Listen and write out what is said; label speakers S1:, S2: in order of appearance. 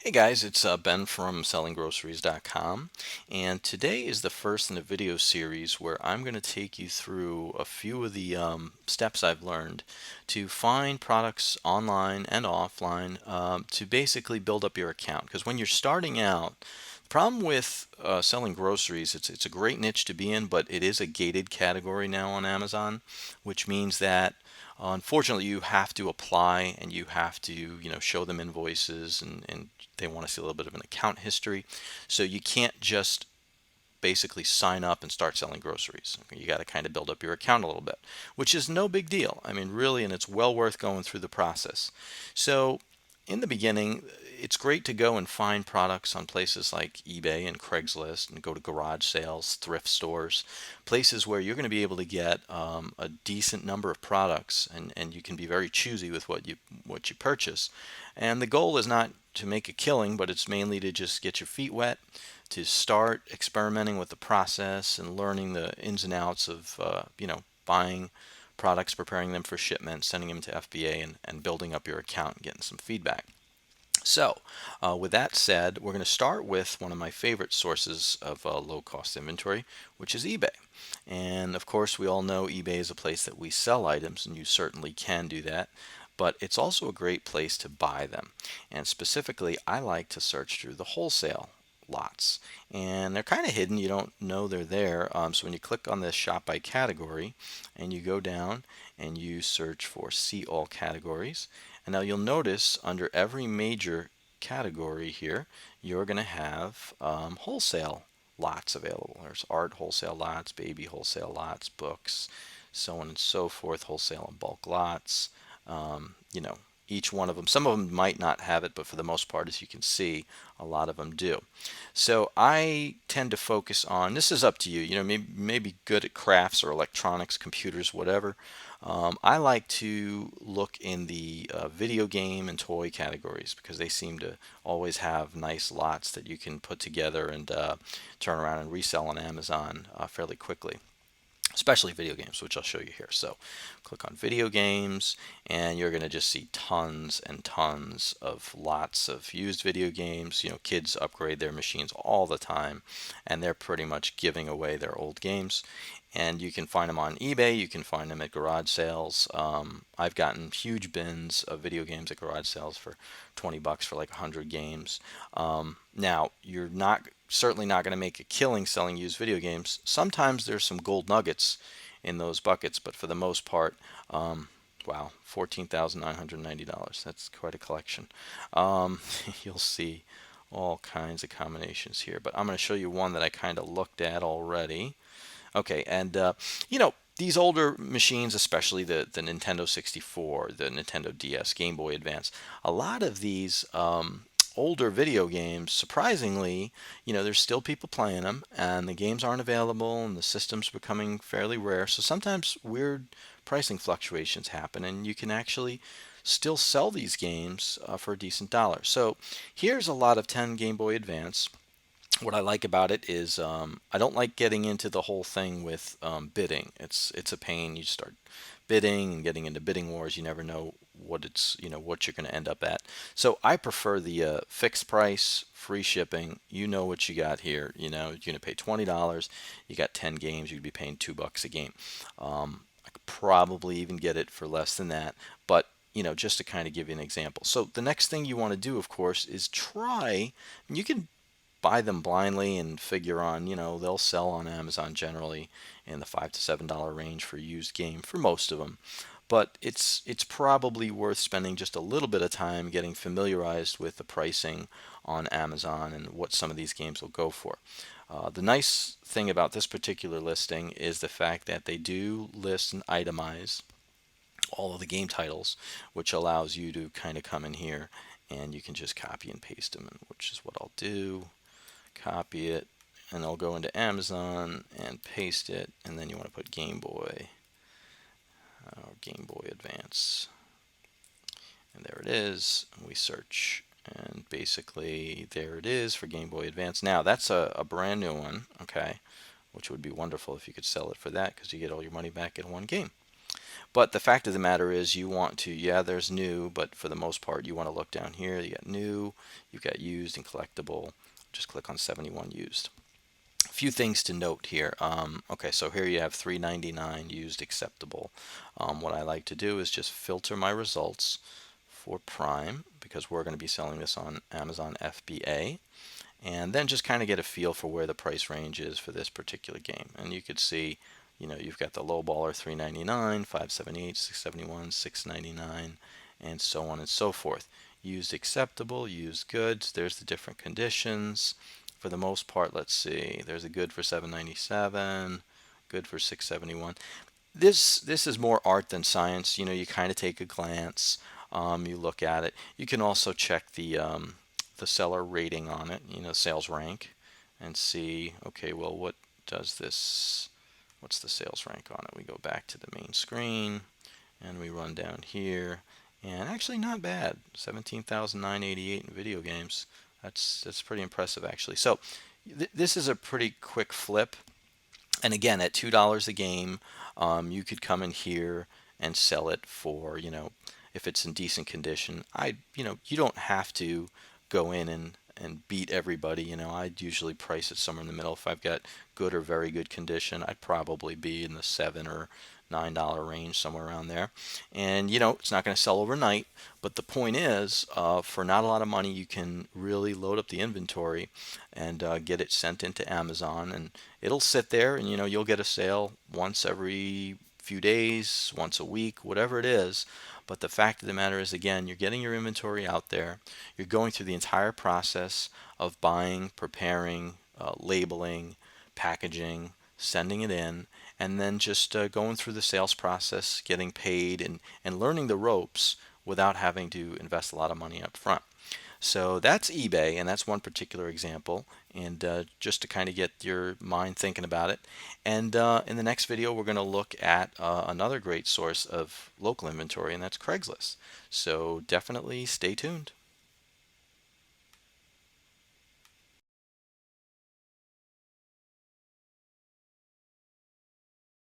S1: Hey guys, it's Ben from SellingGroceries.com, and today is the first in a video series where I'm going to take you through a few of the steps I've learned to find products online and offline to basically build up your account. Because when you're starting out, the problem with selling groceries, it's a great niche to be in, but it is a gated category now on Amazon, which means that unfortunately you have to apply and you have to show them invoices and they want to see a little bit of an account history. So you can't just basically sign up and start selling groceries. You got to kind of build up your account a little bit, which is no big deal. I mean, really, and it's well worth going through the process. So in the beginning, it's great to go and find products on places like eBay and Craigslist and go to garage sales, thrift stores, places where you're going to be able to get a decent number of products and you can be very choosy with what you purchase. And the goal is not to make a killing, but it's mainly to just get your feet wet, to start experimenting with the process and learning the ins and outs of buying products, preparing them for shipment, sending them to FBA, and building up your account and getting some feedback. So, with that said, we're going to start with one of my favorite sources of low cost inventory, which is eBay. And of course, we all know eBay is a place that we sell items, and you certainly can do that. But it's also a great place to buy them. And specifically, I like to search through the wholesale lots. And they're kind of hidden, you don't know they're there. So when you click on this shop by category and you go down and you search for see all categories, and now you'll notice under every major category here, you're going to have wholesale lots available. There's art wholesale lots, baby wholesale lots, books, so on and so forth, wholesale and bulk lots. You know, each one of them, some of them might not have it, but for the most part, as you can see, a lot of them do. So I tend to focus on, this is up to you, maybe good at crafts or electronics, computers, whatever. I like to look in the video game and toy categories because they seem to always have nice lots that you can put together and turn around and resell on Amazon fairly quickly, especially video games, which I'll show you here. So click on video games and you're going to just see tons and tons of lots of used video games. Kids upgrade their machines all the time and they're pretty much giving away their old games. And you can find them on eBay, you can find them at garage sales. I've gotten huge bins of video games at garage sales for 20 bucks for like 100 games. Now, you're not certainly not going to make a killing selling used video games. Sometimes there's some gold nuggets in those buckets, but for the most part, wow, $14,990. That's quite a collection. You'll see all kinds of combinations here, but I'm going to show you one that I kind of looked at already. Okay, and these older machines, especially the Nintendo 64, the Nintendo DS, Game Boy Advance, a lot of these older video games, surprisingly, there's still people playing them, and the games aren't available, and the system's becoming fairly rare. So sometimes weird pricing fluctuations happen, and you can actually still sell these games for a decent dollar. So here's a lot of 10 Game Boy Advance. What I like about it is I don't like getting into the whole thing with bidding. It's a pain. You start bidding and getting into bidding wars. You never know what you're going to end up at. So I prefer the fixed price, free shipping. You know what you got here. You're going to pay $20. You got 10 games. You'd be paying $2 a game. I could probably even get it for less than that, but just to kind of give you an example. So the next thing you want to do, of course, is try. You can buy them blindly and figure on, they'll sell on Amazon generally in the $5 to $7 range for a used game for most of them. But it's probably worth spending just a little bit of time getting familiarized with the pricing on Amazon and what some of these games will go for. The nice thing about this particular listing is the fact that they do list and itemize all of the game titles, which allows you to kind of come in here and you can just copy and paste them, which is what I'll do. Copy it, and I'll go into Amazon and paste it, and then you want to put Game Boy or Game Boy Advance, and there it is. We search, and basically there it is for Game Boy Advance. Now that's a brand new one, okay, which would be wonderful if you could sell it for that because you get all your money back in one game. But the fact of the matter is you want to, yeah, there's new, but for the most part, you want to look down here. You got new, you've got used and collectible. Just click on 71 used. A few things to note here. Okay, so here you have 399 used acceptable. What I like to do is just filter my results for Prime because we're going to be selling this on Amazon FBA, and then just kind of get a feel for where the price range is for this particular game. And you could see, you've got the low baller 399, 578, 671, 699, and so on and so forth. Used acceptable, used goods, there's the different conditions. For the most part, let's see, there's a good for 797, good for 671. This is more art than science. You kind of take a glance, you look at it. You can also check the seller rating on it, sales rank, and see, okay, well, what does this? What's the sales rank on it? We go back to the main screen and we run down here, and actually not bad. 17,988 in video games. That's pretty impressive actually. So this is a pretty quick flip. And again, at $2 a game, you could come in here and sell it for, if it's in decent condition. You don't have to go in and beat everybody. I'd usually price it somewhere in the middle. If I've got good or very good condition, I'd probably be in the $7 or $9 range, somewhere around there. And it's not going to sell overnight, but the point is, for not a lot of money, you can really load up the inventory and get it sent into Amazon, and it'll sit there, and you'll get a sale once every few days, once a week, whatever it is. But the fact of the matter is, again, you're getting your inventory out there. You're going through the entire process of buying, preparing, labeling, packaging, sending it in, and then just going through the sales process, getting paid, and learning the ropes without having to invest a lot of money up front. So that's eBay, and that's one particular example. And just to kind of get your mind thinking about it. And in the next video, we're going to look at another great source of local inventory, and that's Craigslist. So definitely stay tuned.